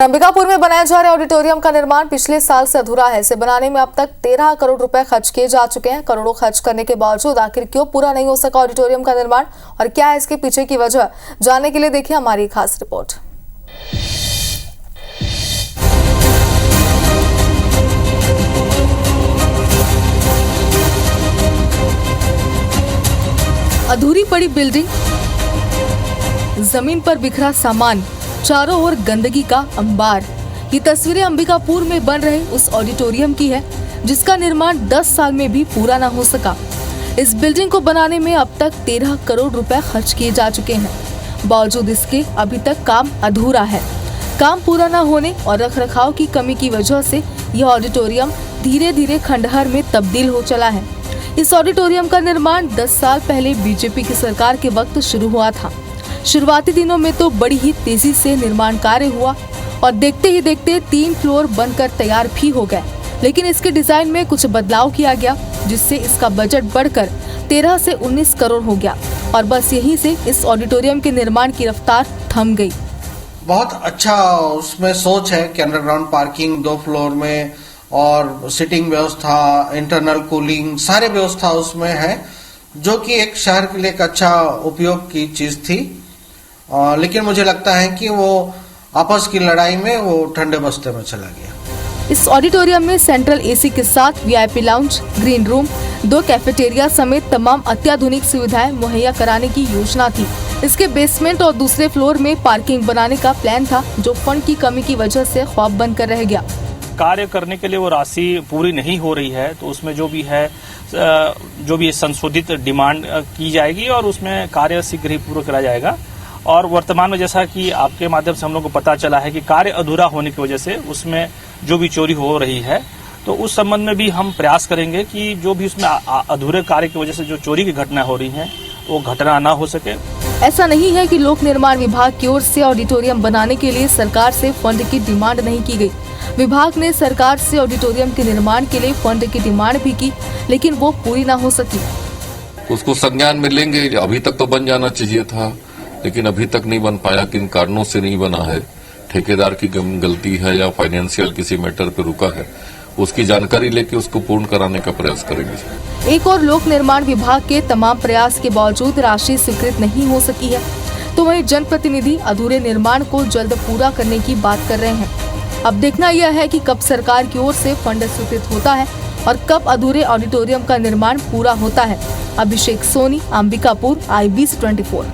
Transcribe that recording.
अंबिकापुर में बनाया जा रहे ऑडिटोरियम का निर्माण पिछले साल से अधूरा है। इसे बनाने में अब तक 13 करोड़ रुपए खर्च किए जा चुके हैं। करोड़ों खर्च करने के बावजूद आखिर क्यों पूरा नहीं हो सका ऑडिटोरियम का निर्माण और क्या है इसके पीछे की वजह, जानने के लिए देखिए हमारी खास रिपोर्ट। अधूरी पड़ी बिल्डिंग, जमीन पर बिखरा सामान, चारों ओर गंदगी का अंबार। ये तस्वीरें अंबिकापुर में बन रहे उस ऑडिटोरियम की है जिसका निर्माण 10 साल में भी पूरा न हो सका। इस बिल्डिंग को बनाने में अब तक 13 करोड़ रुपए खर्च किए जा चुके हैं। बावजूद इसके अभी तक काम अधूरा है। काम पूरा न होने और रखरखाव की कमी की वजह से यह ऑडिटोरियम धीरे धीरे खंडहर में तब्दील हो चला है। इस ऑडिटोरियम का निर्माण 10 साल पहले बीजेपी की सरकार के वक्त शुरू हुआ था। शुरुआती दिनों में तो बड़ी ही तेजी से निर्माण कार्य हुआ और देखते ही देखते 3 फ्लोर बनकर तैयार भी हो गए। लेकिन इसके डिजाइन में कुछ बदलाव किया गया जिससे इसका बजट बढ़कर 13 से 19 करोड़ हो गया और बस यहीं से इस ऑडिटोरियम के निर्माण की रफ्तार थम गई। बहुत अच्छा उसमें सोच है कि अंडरग्राउंड पार्किंग 2 फ्लोर में और सिटिंग व्यवस्था, इंटरनल कूलिंग, सारे व्यवस्था उसमें है, जो कि एक शहर के लिए एक अच्छा उपयोग की चीज थी। लेकिन मुझे लगता है कि वो आपस की लड़ाई में वो ठंडे बस्ते में चला गया। इस ऑडिटोरियम में सेंट्रल एसी के साथ VIP lounge, green room, 2 cafeteria समेत तमाम अत्याधुनिक सुविधाएं मुहैया कराने की योजना थी। इसके बेसमेंट और दूसरे फ्लोर में पार्किंग बनाने का प्लान था, जो फंड की कमी की वजह से ख्वाब बनकर रह गया। कार्य करने के लिए वो राशि पूरी नहीं हो रही है, तो उसमें जो भी संशोधित डिमांड की जाएगी और उसमें कार्य शीघ्र ही पूरा करा जाएगा। और वर्तमान में जैसा कि आपके माध्यम से हम लोग को पता चला है कि कार्य अधूरा होने की वजह से उसमें जो भी चोरी हो रही है, तो उस संबंध में भी हम प्रयास करेंगे कि जो भी उसमें अधूरे कार्य की वजह से जो चोरी की घटना हो रही है वो घटना ना हो सके। ऐसा नहीं है कि लोक निर्माण विभाग की ओर से ऑडिटोरियम बनाने के लिए सरकार से फंड की डिमांड नहीं की गई। विभाग ने सरकार से ऑडिटोरियम के निर्माण के लिए फंड की डिमांड भी की, लेकिन वो पूरी न हो सकी। उसको संज्ञान में लेंगे। अभी तक तो बन जाना चाहिए था, लेकिन अभी तक नहीं बन पाया। किन कारणों से नहीं बना है, ठेकेदार की गलती है या फाइनेंशियल किसी मैटर पे रुका है, उसकी जानकारी लेके उसको पूर्ण कराने का प्रयास करेंगे। एक और लोक निर्माण विभाग के तमाम प्रयास के बावजूद राशि स्वीकृत नहीं हो सकी है, तो वहीं जनप्रतिनिधि अधूरे निर्माण को जल्द पूरा करने की बात कर रहे हैं। अब देखना यह है कि कब सरकार की ओर से फंड स्वीकृत होता है और कब अधूरे ऑडिटोरियम का निर्माण पूरा होता है। अभिषेक सोनी, अंबिकापुर, IBC 24।